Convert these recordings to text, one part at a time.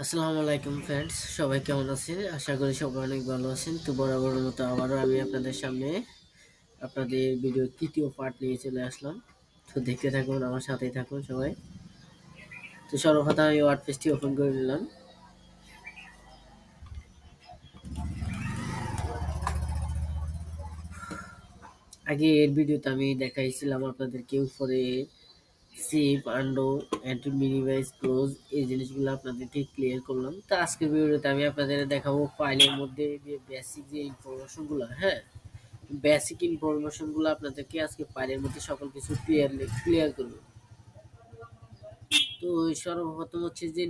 আসসালামু আলাইকুম ফ্রেন্ডস, সবাই কেমন আছেন? আশা করি সবাই অনেক ভালো আছেন। তো বরাবরের মতো আবারও আমি আপনাদের সামনে আপনাদের ভিডিও তৃতীয় পার্ট নিয়ে চলে আসলাম। তো দেখতে থাকুন, আমার সাথেই থাকুন সবাই। তো সর্বপ্রথম আমি ওয়ার্ড পেজটি ওপেন করে নিলাম। আগে এর ভিডিওতে আমি দেখাইছিলাম আপনাদেরকে উপরে save undo and minimise close এই জিনিসগুলো আপনাদেরকে ক্লিয়ার করলাম। তো আজকের ভিডিওতে আমি আপনাদের দেখাবো ফাইলের মধ্যে যে বেসিক যে ইনফরমেশনগুলো, হ্যাঁ, বেসিক ইনফরমেশন গুলো আপনাদেরকে আজকে ফাইলের মধ্যে সকল কিছু ক্লিয়ার করবো। তো সর্বপ্রথম হচ্ছে যে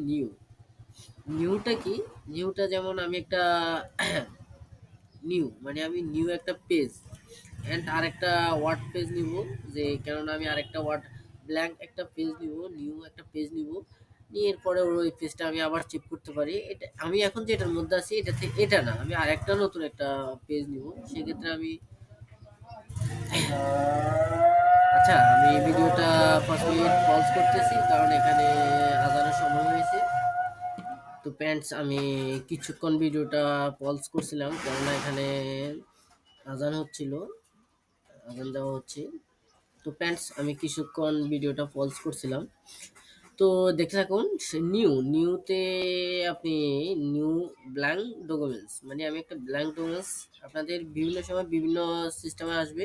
নিউটা কি? নিউটা যেমন আমি একটা আমি নিউ একটা পেজ এন্ড আরেকটা ওয়ার্ড পেজ নিব, যে কেননা আমি আরেকটা ওয়ার্ড ব্ল্যাঙ্ক একটা পেজ নিব, নিউ একটা পেজ নিব, নিয়ে এরপরে ওই পেজটা আমি আবার চেক করতে পারি। এটা আমি এখন যেটার মধ্যে আছি এটাতে এটা না, আমি আরেকটা নতুন একটা পেজ নিব। সেক্ষেত্রে আমি আচ্ছা, আমি ভিডিওটা 5 মিনিট পজ করতেছি কারণ এখানে আজানের সময় হয়েছে। তো ফ্রেন্ডস, আমি কিছুক্ষণ ভিডিওটা পজ করছিলাম কেননা এখানে আজান হচ্ছিল, আজান দেওয়া হচ্ছে। তো ফ্রেন্ডস, আমি কিছুক্ষণ ভিডিওটা পজ করছিলাম। তো দেখতে থাকুন। নিউতে আপনি নিউ ব্ল্যাঙ্ক ডকুমেন্টস, মানে আমি একটা ব্ল্যাঙ্ক ডকুমেন্টস, আপনাদের বিভিন্ন সময় বিভিন্ন সিস্টেমে আসবে,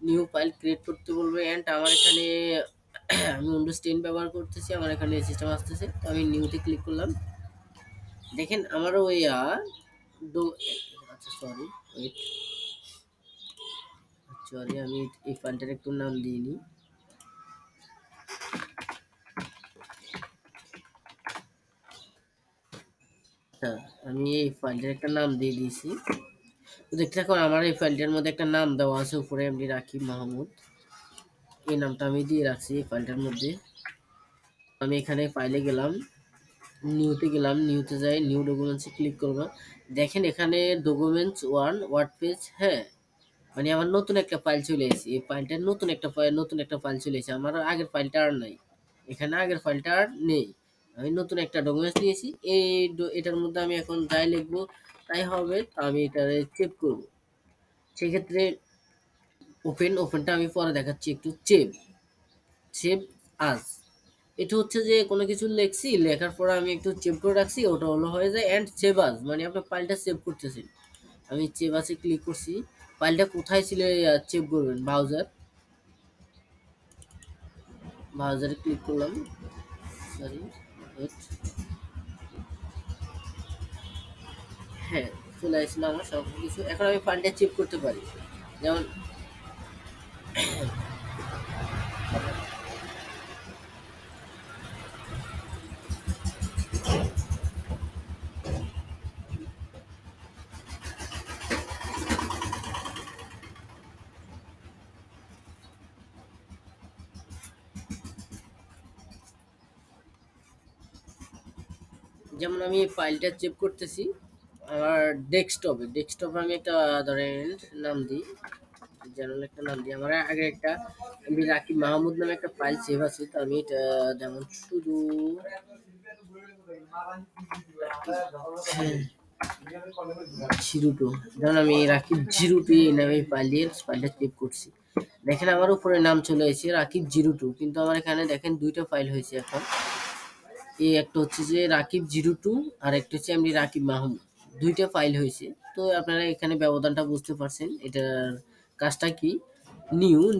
নিউ ফাইল ক্রিয়েট করতে বলবে। এন্ড আমার এখানে আমি উইন্ডোজ 10 ব্যবহার করতেছি, আমার এখানে সিস্টেম আসতেছে। তো আমি নিউতে ক্লিক করলাম। দেখেন আমারও ওই আচ্ছা সরি, ওয়েট, সরি, আমি এই ফাইলটার একটু নাম দিইনি। হ্যাঁ, আমি এই ফাইলটার একটা নাম দিয়ে দিয়েছি। তো দেখতে থাকুন, আমার এই ফাইলটার মধ্যে একটা নাম দেওয়া আছে উপরে, এমডি রাকিব মাহমুদ, এই নামটা আমি দিয়ে রাখছি এই ফাইলটার মধ্যে। আমি এখানে ফাইলে গেলাম, নিউতে গেলাম, নিউতে যাই, নিউ ডকুমেন্টসে ক্লিক করব। দেখেন এখানে ডকুমেন্টস ওয়ান ওয়ার্ড পেজ, হ্যাঁ, মানে আমার নতুন একটা ফাইল চলে এসেছে। এই ফাইলটার নতুন একটা ফাইল চলে এসেছে, আমার আগের ফাইলটা আর নাই, এখানে আগের ফাইলটা আর নেই। আমি নতুন একটা ডকুমেন্টস নিয়েছি, এটার মধ্যে আমি এখন যাই লিখবো তাই হবে। তো আমি এটা চেক করব। সেক্ষেত্রে ওপেনটা আমি পরে দেখাচ্ছি একটু। সেভ আজ, এটা হচ্ছে যে কোনো কিছু লিখছি, লেখার পরে আমি একটু সেভ করে রাখছি, ওটা হলো হয়ে যায়। এন্ড সেভ আজ মানে আপনার ফাইলটা সেভ করতেছেন। আমি সেভ আজে ক্লিক করছি। ফাইলটা কোথায় ছিল সেভ করবেন? ব্রাউজারে ক্লিক করলাম, সরি, হ্যাঁ, চলে আসছিল আমার সব কিছু। এখন আমি ফাইলটা সেভ করতে পারি। যেমন যেমন আমি এই ফাইলটা সেভ করতেছি আমার ডেস্কটপে আমি একটা ধরেন নাম দিই, জেনারেল একটা নাম দিই। আমার আগে একটা এমবি রাকিব মাহমুদ নামে একটা ফাইল সেভ আছে। তো আমি এটা যেমন শুধু জিরো টু, যেমন আমি রাকিব 02 এই নামে ফাইলটা সেভ করছি। দেখেন আমার উপরে নাম চলে এসেছে রাকিব 02, কিন্তু আমার এখানে দেখেন দুইটা ফাইল হয়েছে এখন। এই একটা হচ্ছে যে রাকিব 02 আর একটা হচ্ছে এমনি রাকিব মাহমুদ, দুইটা ফাইল হয়েছে। তো আপনারা এখানে ব্যবধানটা বুঝতে পারছেন এটার কাজটা কি।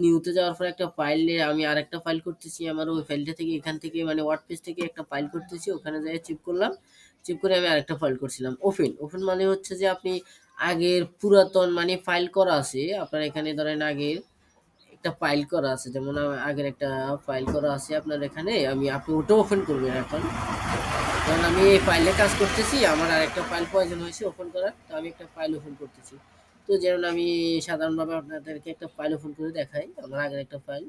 নিউতে যাওয়ার পর একটা ফাইলে আমি আরেকটা ফাইল করতেছি, আমার ওই ফাইলটা থেকে এখান থেকে মানে ওয়ার্ড পেজ থেকে একটা ফাইল করতেছি, ওখানে যাই চেক করলাম, চেক করে আমি আরেকটা ফাইল করছিলাম। ওপেন মানে হচ্ছে যে আপনি আগের পুরাতন মানে ফাইল করা আছে আপনার এখানে, ধরেন আগের একটা ফাইল করা আছে, যেমন আগের একটা ফাইল করা আছে আপনার এখানে, আপনি ওটা ওপেন করবেন এখন। কারণ আমি এই ফাইলে কাজ করতেছি, আমার আরেকটা ফাইল প্রয়োজন হয়েছে ওপেন করার, তো আমি একটা ফাইল ওপেন করতেছি। তো যেমন আমি সাধারণভাবে আপনাদেরকে একটা ফাইল ওপেন করে দেখাই, আমার আগের একটা ফাইল,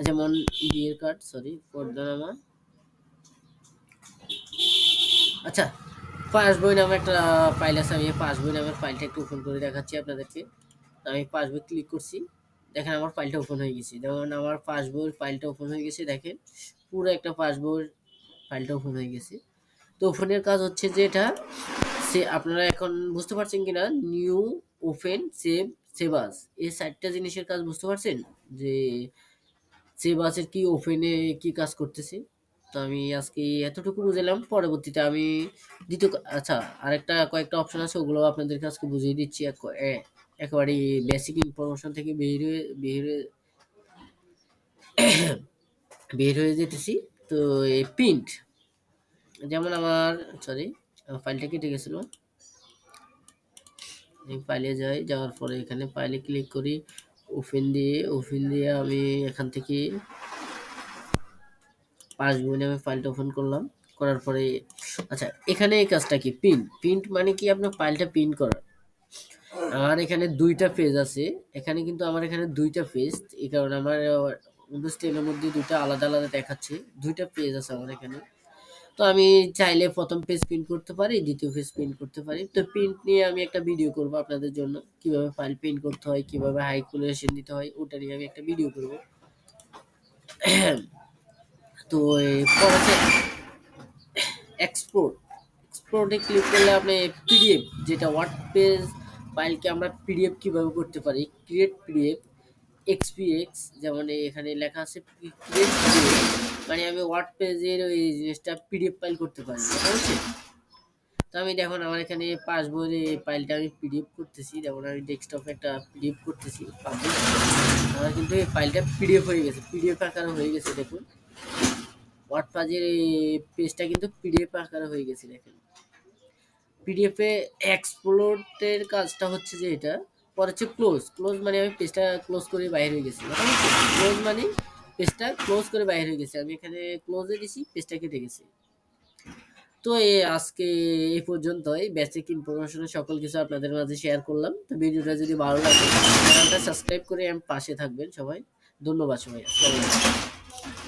যেমন বিয়ের কার্ড, সরি, পর্দানামা, আচ্ছা, পাস বই নামে একটা ফাইল আছে। আমি পাস বই নামের ফাইলটা একটু ওপেন করে দেখাচ্ছি আপনাদেরকে। আমি পাস বই ক্লিক করছি, দেখেন আমার ফাইলটা ওপেন হয়ে গেছে। যেমন আমার পাস বইয়ের ফাইলটা ওপেন হয়ে গেছে, দেখেন পুরো একটা পাস বইয়ের ফাইলটা ওপেন হয়ে গেছে। তো ওপেনের কাজ হচ্ছে যে এটা সে আপনারা এখন বুঝতে পারছেন কিনা, নিউ, ওপেন, সেভ, সেভাস, এই 4টা জিনিসের কাজ বুঝতে পারছেন যে সেভাসের কি, ওপেনে কি কাজ করতেছে। তো আমি আজকে এতটুকু বুঝালাম, পরবর্তীতে আমি দ্বিতীয় আচ্ছা আরেকটা কয়েকটা অপশন আছে, ওগুলো আপনাদেরকে আজকে বুঝিয়ে দিচ্ছি। একেবারে বেসিক ইনফরমেশন থেকে বের হয়ে যেতেছি। তো এই প্রিন্ট, যেমন আমার সরি ফাইলটা কেটে গেছিল, এই ফাইলে যাই, যাওয়ার পরে এখানে ফাইলে ক্লিক করি, ওপেন দিয়ে আমি এখান থেকে পাসবই আমি ফাইলটা ওপেন করলাম। করার পরে আচ্ছা এখানে এই কাজটা কি, প্রিন্ট মানে কি আপনার ফাইলটা প্রিন্ট করা। আমার এখানে দুইটা পেজ আছে, এখানে কিন্তু আমার এখানে দুইটা পেজ, এই কারণে আমার উইন্ডোজ 10 এর মধ্যে দুইটা আলাদা আলাদা দেখাচ্ছে, দুইটা পেজ আছে আমার এখানে। তো আমি চাইলে প্রথম পেজ প্রিন্ট করতে পারি, দ্বিতীয় পেজ প্রিন্ট করতে পারি। তো প্রিন্ট নিয়ে আমি একটা ভিডিও করব আপনাদের জন্য, কিভাবে ফাইল প্রিন্ট করতে হয়, কিভাবে হাই রেজোলিউশন দিতে হয়, ওটা নিয়ে আমি একটা ভিডিও করব। তো এরপর আছে এক্সপোর্টে ক্লিক করলে আপনি পিডিএফ, যেটা ওয়ার্ড পেজ ফাইলকে আমরা পিডিএফ কিভাবে করতে পারি, ক্রিয়েট পিডিএফ, এক্সপিএক্স, যেমন এখানে লেখা আছে ক্রিয়েট পিডিএফ, মানে আমি ওয়ার্ড পেজের ওই জিনিসটা পিডিএফ ফাইল করতে পারি, বুঝতে পারছেন? তো আমি দেখুন আমার এখানে পাসবইয়ের এই ফাইলটা আমি পিডিএফ করতেছি, যেমন আমি ডেস্কটপে একটা পিডিএফ করতেছি পাবলিক, আমার কিন্তু এই ফাইলটা পিডিএফ হয়ে গেছে, পিডিএফ আকারে হয়ে গেছে। দেখুন ওয়ার্ড পেজের এই পেজটা কিন্তু পিডিএফ আকারে হয়ে গেছে। দেখেন পিডিএফ এ এক্সপ্লোরের কাজটা হচ্ছে যে এটা, পরে হচ্ছে ক্লোজ মানে আমি পেজটা ক্লোজ করে বাইরে হয়ে গেছি, ক্লোজ মানে পেজটা ক্লোজ করে বাইরে হয়ে গেছে, আমি এখানে ক্লোজে দিছি, পেজটা কেটে গেছে। তো আজকে এই পর্যন্তই, বেসিক ইনফরমেশন সকল কিছু আপনাদের মাঝে শেয়ার করলাম। তো ভিডিওটা যদি ভালো লাগে চ্যানেলটা সাবস্ক্রাইব করে পাশে থাকবেন সবাই। ধন্যবাদ সবাই, আসসালামু আলাইকুম।